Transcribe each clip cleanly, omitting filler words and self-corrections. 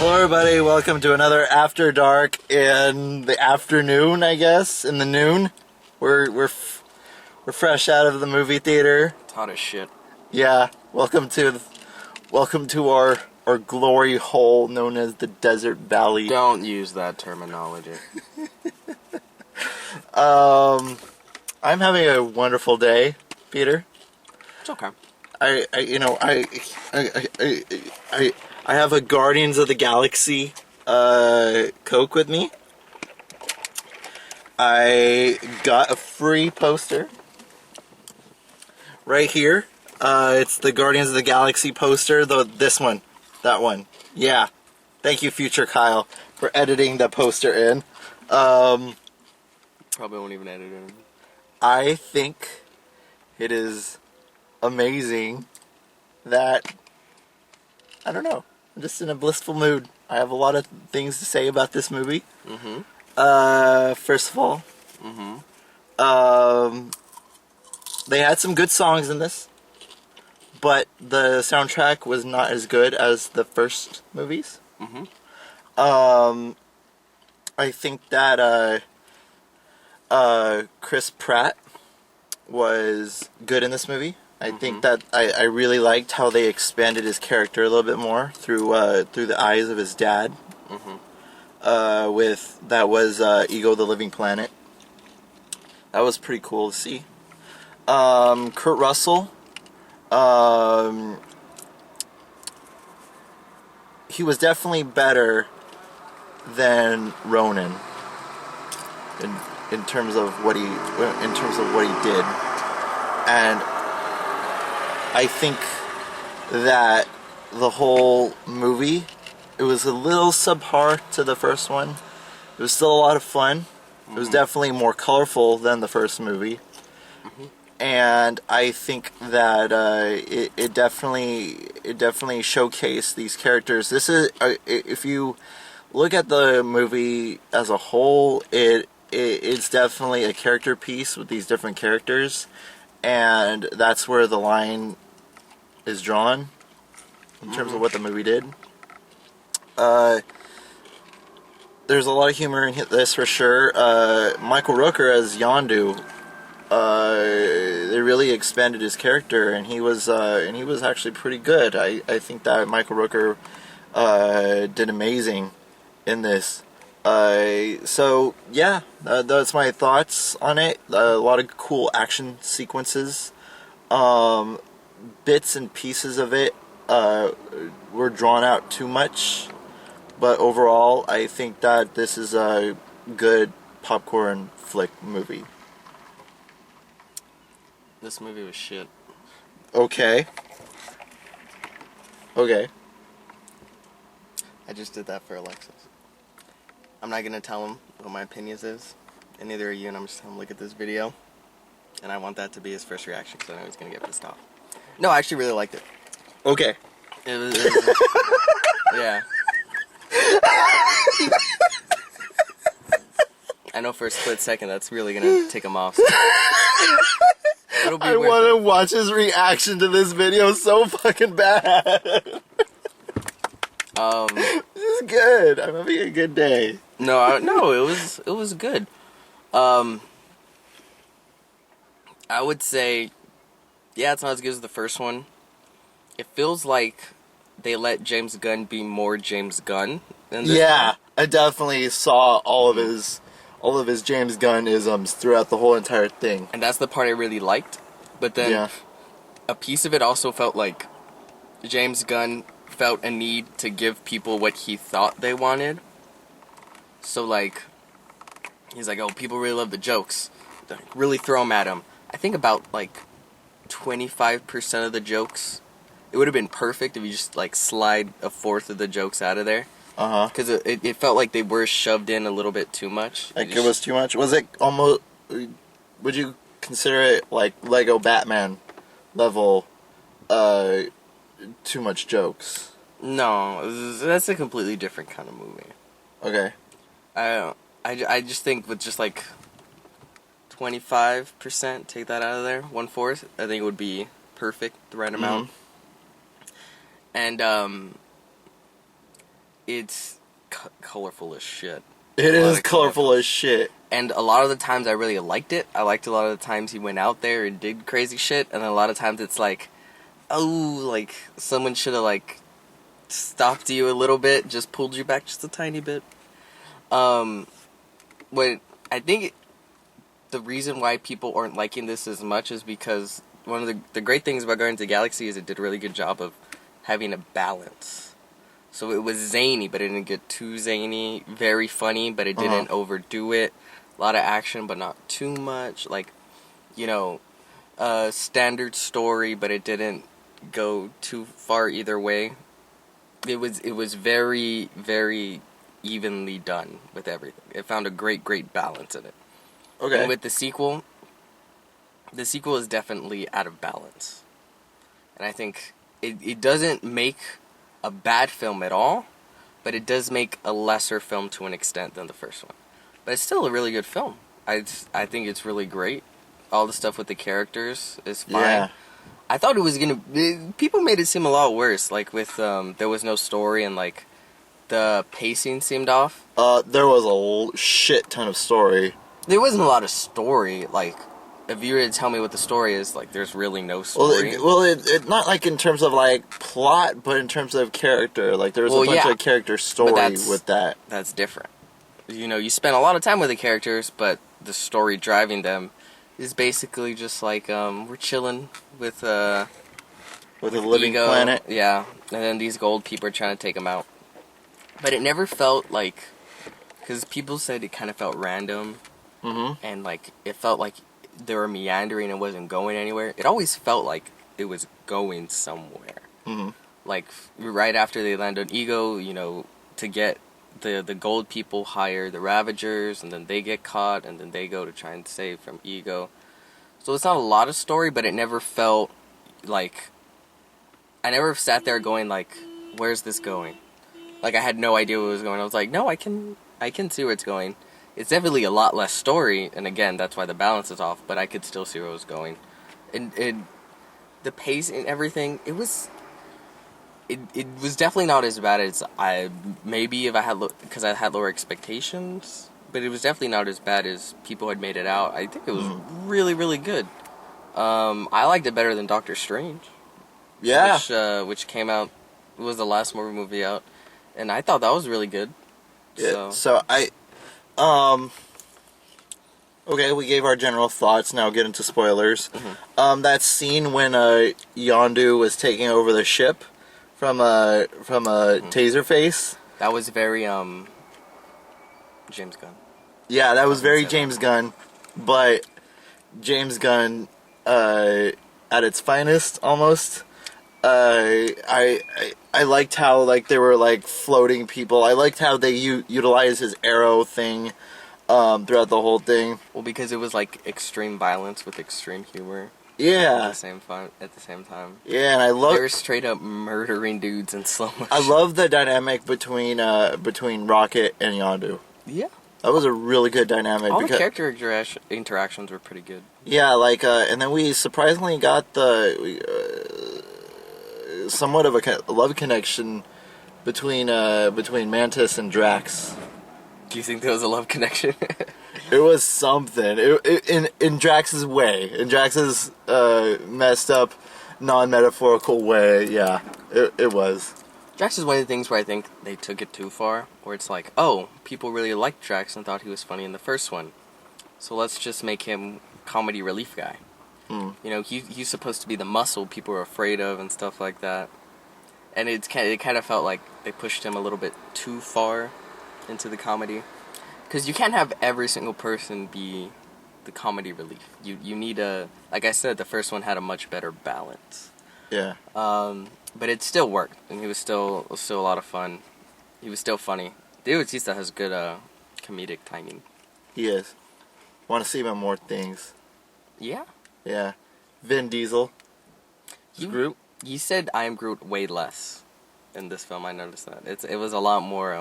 Hello everybody, welcome to another After Dark in the afternoon, I guess, in the noon. We're fresh out of the movie theater. It's hot as shit. Yeah, welcome to our glory hole known as the Desert Valley. Don't use that terminology. I'm having a wonderful day, Peter. It's okay. I have a Guardians of the Galaxy Coke with me. I got a free poster right here. It's the Guardians of the Galaxy poster, this one, that one. Yeah. Thank you, future Kyle, for editing the poster in. Probably won't even edit it in. I think it is amazing that, I don't know, I'm just in a blissful mood. I have a lot of things to say about this movie. First of all, they had some good songs in this, but the soundtrack was not as good as the first movies. I think that Chris Pratt was good in this movie. I think that I really liked how they expanded his character a little bit more through the eyes of his dad. That was Ego the Living Planet. That was pretty cool to see. Kurt Russell, he was definitely better than Ronan in terms of what he did, and I think that the whole movie, it was a little subpar to the first one. It was still a lot of fun. It was definitely more colorful than the first movie. And I think that it definitely showcased these characters. This is if you look at the movie as a whole, it's definitely a character piece with these different characters, and that's where the line is drawn in terms of what the movie did. There's a lot of humor in this for sure. Michael Rooker as Yondu, they really expanded his character, and he was actually pretty good. I think that Michael Rooker did amazing in this. So yeah, that's my thoughts on it. A lot of cool action sequences. Bits and pieces of it were drawn out too much, but overall I think that this is a good popcorn flick movie. This movie was shit. Okay. I just did that for Alexis. I'm not gonna tell him what my opinions is, and neither are you, and I'm just telling him look at this video, and I want that to be his first reaction because I know he's gonna get pissed off. No, I actually really liked it. Okay. It was yeah. I know for a split second that's really gonna tick him off. It'll be I want to watch his reaction to this video so fucking bad. This is good. I'm having a good day. No, it was good. I would say, yeah, it's not as good as the first one. It feels like they let James Gunn be more James Gunn than this one. I definitely saw all of his James Gunn-isms throughout the whole entire thing. And that's the part I really liked. But then a piece of it also felt like James Gunn felt a need to give people what he thought they wanted. So like, he's like, oh, people really love the jokes. Really throw them at him. I think about like 25% of the jokes, it would have been perfect if you just like slide a fourth of the jokes out of there. Because it felt like they were shoved in a little bit too much. Like it was too much? Was it almost, would you consider it like Lego Batman level too much jokes? No, that's a completely different kind of movie. Okay. I just think with just like 25%, take that out of there, 1/4, I think it would be perfect, the right amount. And it's colorful as shit. It is colorful as shit. And a lot of the times I really liked it. I liked a lot of the times he went out there and did crazy shit. And then a lot of times it's like, oh, like, someone should have, like, stopped you a little bit, just pulled you back just a tiny bit. What I think the reason why people aren't liking this as much is because one of the great things about Guardians of the Galaxy is it did a really good job of having a balance. So it was zany, but it didn't get too zany. Very funny, but it didn't overdo it. A lot of action, but not too much. Like, you know, standard story, but it didn't go too far either way. It was very, very evenly done with everything. It found a great balance in it. Okay. And with the sequel is definitely out of balance. And I think it doesn't make a bad film at all, but it does make a lesser film to an extent than the first one. But it's still a really good film. I think it's really great. All the stuff with the characters is fine. Yeah. I thought it was people made it seem a lot worse, like with there was no story and like the pacing seemed off. There was a shit ton of story. There wasn't a lot of story. Like, if you were to tell me what the story is, like, there's really no story. Well, it not like in terms of like plot, but in terms of character. Like there was a bunch of character story with that. That's different. You know, you spend a lot of time with the characters, but the story driving them is basically just like we're chilling with a living ego. planet. Yeah, and then these gold people are trying to take them out. But it never felt like, because people said it kind of felt random, and like it felt like they were meandering and wasn't going anywhere. It always felt like it was going somewhere. Like right after they land on Ego, you know, to get the gold people hire the Ravagers, and then they get caught, and then they go to try and save from Ego. So it's not a lot of story, but it never felt like, I never sat there going like, where's this going? Like I had no idea what was going on. I was like, no, I can see where it's going. It's definitely a lot less story, and again, that's why the balance is off, but I could still see where it was going. And the pace and everything, it was definitely not as bad as maybe if I had, because I had lower expectations, but it was definitely not as bad as people had made it out. I think it was really, really good. I liked it better than Doctor Strange. Yeah. Which came out, was the last movie out, and I thought that was really good. Yeah. So okay, we gave our general thoughts. Now get into spoilers. That scene when Yondu was taking over the ship from Taserface. That was very James Gunn. Yeah, that was very James Gunn, but James Gunn at its finest almost. I liked how like they were like floating people. I liked how they utilized his arrow thing throughout the whole thing. Well, because it was like extreme violence with extreme humor. Yeah. At the same time. Yeah, and I love. They were straight up murdering dudes in slow motion. I love the dynamic between Rocket and Yondu. Yeah. That was a really good dynamic. All the character interactions were pretty good. Yeah, like, and then we surprisingly got somewhat of a love connection between Mantis and Drax. Do you think there was a love connection? It was something. In Drax's way. In Drax's messed up, non-metaphorical way, yeah. It was. Drax is one of the things where I think they took it too far. Where it's like, oh, people really liked Drax and thought he was funny in the first one. So let's just make him comedy relief guy. You know, he's supposed to be the muscle people are afraid of and stuff like that. And it kind of felt like they pushed him a little bit too far into the comedy. Because you can't have every single person be the comedy relief. You need like I said, the first one had a much better balance. Yeah. But it still worked, and he was still a lot of fun. He was still funny. Dave Bautista has good comedic timing. He is. Want to see him in more things. Yeah. Yeah. Vin Diesel. Groot. You said I am Groot way less in this film. I noticed that. It was a lot more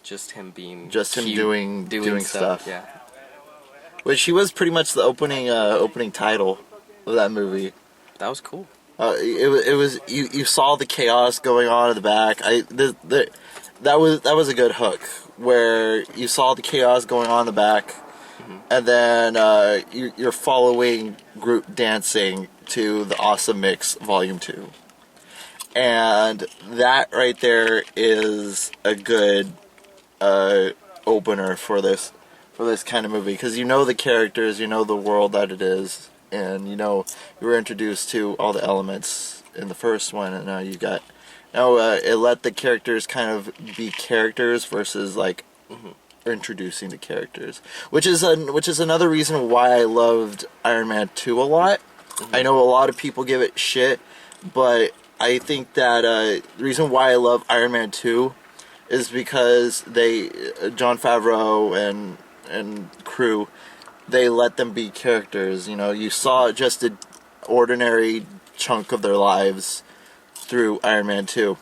just him being just him cute, doing stuff. Yeah. Which he was pretty much the opening title of that movie. That was cool. It was you saw the chaos going on in the back. that was a good hook where you saw the chaos going on in the back, and then you're following Groot dancing to the Awesome Mix Volume 2. And that right there is a good opener for this kind of movie, because you know the characters, you know the world that it is, and you know you were introduced to all the elements in the first one, and now you got it let the characters kind of be characters versus like introducing the characters, which is another reason why I loved Iron Man 2 a lot. I know a lot of people give it shit, but I think that the reason why I love Iron Man 2 is because Jon Favreau and crew, they let them be characters. You know, you saw just an ordinary chunk of their lives through Iron Man 2.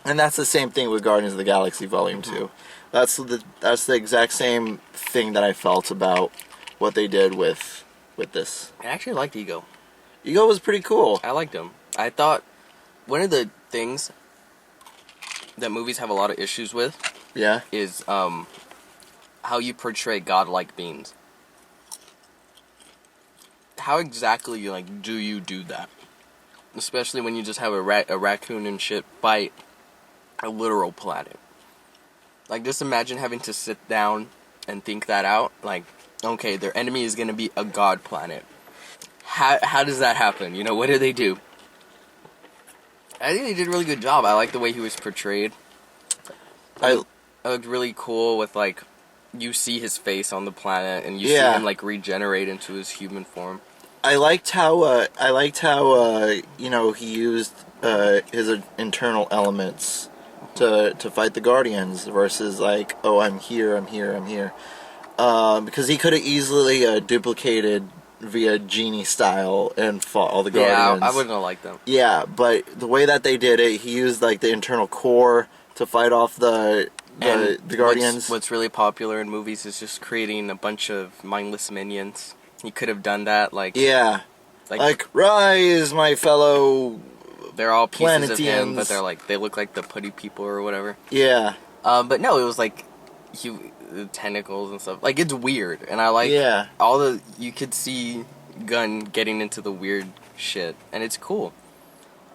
And that's the same thing with Guardians of the Galaxy Volume 2. That's the exact same thing that I felt about what they did with this. I actually liked Ego. Ego was pretty cool. I liked him. I thought one of the things that movies have a lot of issues with is how you portray godlike beings. How exactly do you do that? Especially when you just have a raccoon and shit bite a literal planet. Like, just imagine having to sit down and think that out. Like, okay, their enemy is going to be a god planet. How does that happen? You know, what do they do? I think they did a really good job. I like the way he was portrayed. I looked really cool with, like, you see his face on the planet, and you see him, like, regenerate into his human form. I liked how you know, he used his internal elements to fight the Guardians versus like, oh, I'm here. Because he could have easily duplicated via genie style and fought all the Guardians. Yeah, I wouldn't have liked them. Yeah, but the way that they did it, he used like the internal core to fight off the Guardians. What's really popular in movies is just creating a bunch of mindless minions. He could have done that, like... Yeah. Like rise, my fellow... They're all pieces of him, but they look like the putty people or whatever. Yeah. But no, it was like... the tentacles and stuff. Like, it's weird, and I like... Yeah. You could see Gunn getting into the weird shit, and it's cool.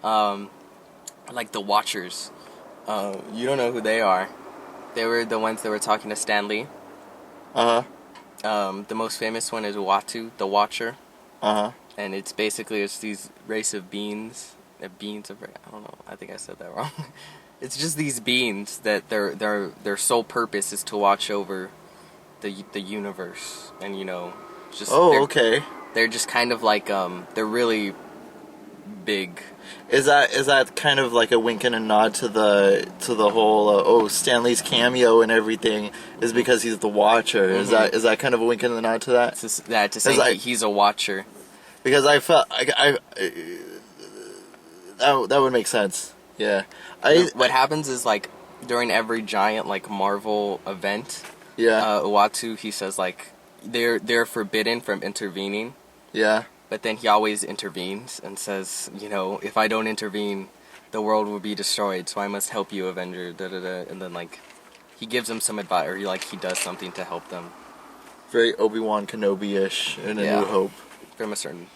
Like the Watchers. You don't know who they are. They were the ones that were talking to Stan Lee. Uh-huh. The most famous one is Uatu, the Watcher. Uh-huh. And it's these race of beings. I don't know. I think I said that wrong. It's just these beings that their sole purpose is to watch over the universe, and you know, just. Oh, okay. They're just kind of like they're really big. Is that kind of like a wink and a nod to the whole Stan Lee's cameo and everything is because he's the Watcher? Is that kind of a wink and a nod to that? To say he's a Watcher. Because I felt that would make sense. Yeah. What happens is, like, during every giant, like, Marvel event, Uatu, he says, like, they're forbidden from intervening. Yeah. But then he always intervenes and says, you know, if I don't intervene, the world will be destroyed, so I must help you, Avenger, da-da-da. And then, like, he gives them some advice, or he does something to help them. Very Obi-Wan Kenobi-ish in A New Hope. From a certain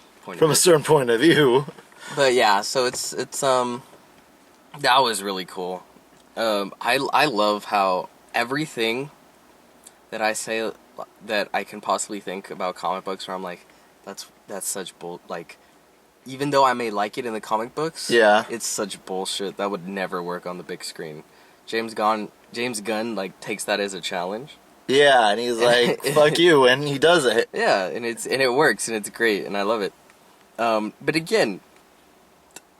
point of view. But yeah, so it's that was really cool. I love how everything that I say that I can possibly think about comic books, where I'm like, that's such bull. Like, even though I may like it in the comic books, it's such bullshit that would never work on the big screen. James Gunn like takes that as a challenge. Yeah, and he's like, "Fuck you," and he does it. Yeah, and it works, and it's great, and I love it. But again,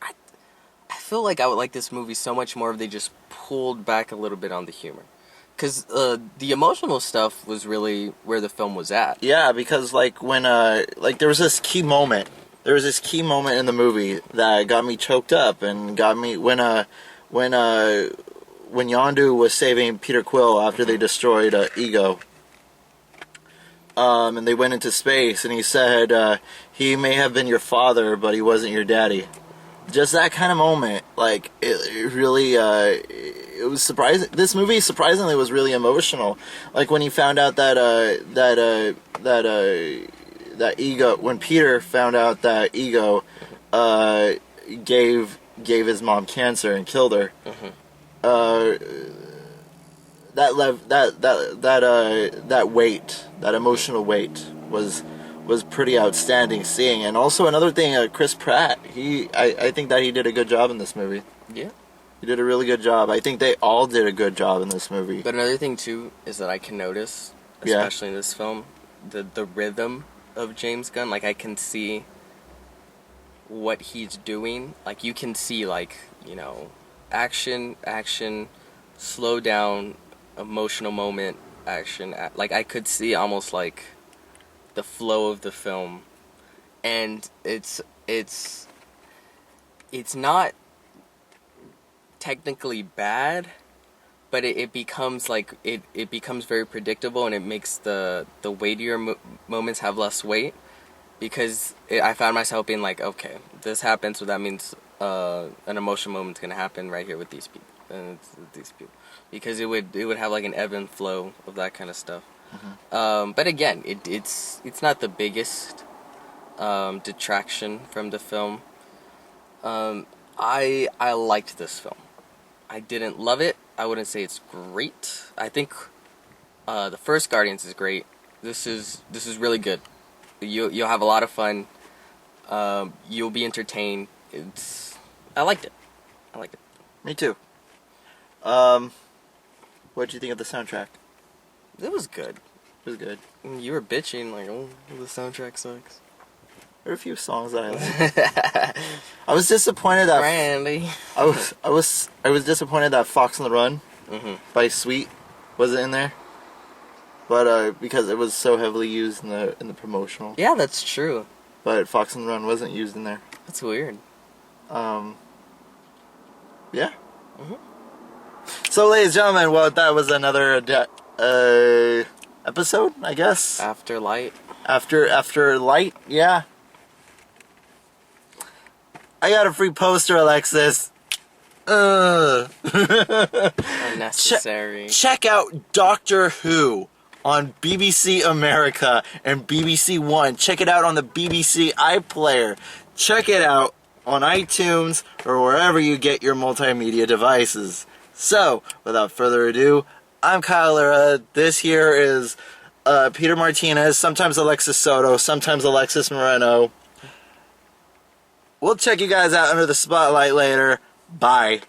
I feel like I would like this movie so much more if they just pulled back a little bit on the humor. Because the emotional stuff was really where the film was at. Yeah, because like when there was this key moment. There was this key moment in the movie that got me choked up and got me when Yondu was saving Peter Quill after they destroyed Ego. And they went into space, and he said, he may have been your father, but he wasn't your daddy. Just that kind of moment, like, it really, it was surprising. This movie surprisingly was really emotional. Like when he found out that Ego, when Peter found out that Ego gave his mom cancer and killed her. That weight, that emotional weight was pretty outstanding seeing. And also another thing, Chris Pratt, I think that he did a good job in this movie. Yeah. He did a really good job. I think they all did a good job in this movie. But another thing too is that I can notice, especially in this film, the rhythm of James Gunn. Like I can see what he's doing. Like you can see, like, you know, action, slow down, emotional moment, action. Like I could see almost like the flow of the film, and it's not technically bad, but it becomes like it becomes very predictable, and it makes the weightier moments have less weight, because I found myself being like, okay, this happened, so that means an emotional moment's gonna happen right here with these people, and it's these people, because it would have like an ebb and flow of that kind of stuff. But again, it's not the biggest detraction from the film. I liked this film. I didn't love it. I wouldn't say it's great. I think the first Guardians is great. This is really good. You'll have a lot of fun. You'll be entertained. I liked it. Me too. What did you think of the soundtrack? It was good. It was good. You were bitching like, oh, the soundtrack sucks. There were a few songs that I liked. I was disappointed that Randy. I was disappointed that Fox on the Run by Sweet wasn't in there. But because it was so heavily used in the promotional. Yeah, that's true. But Fox on the Run wasn't used in there. That's weird. Yeah. So, ladies and gentlemen, well, that was another episode, I guess. After Light. After Light, yeah. I got a free poster, Alexis. Unnecessary. Check out Doctor Who on BBC America and BBC One. Check it out on the BBC iPlayer. Check it out on iTunes or wherever you get your multimedia devices. So, without further ado, I'm Kyle Lira. This here is Peter Martinez, sometimes Alexis Soto, sometimes Alexis Moreno. We'll check you guys out under the spotlight later. Bye.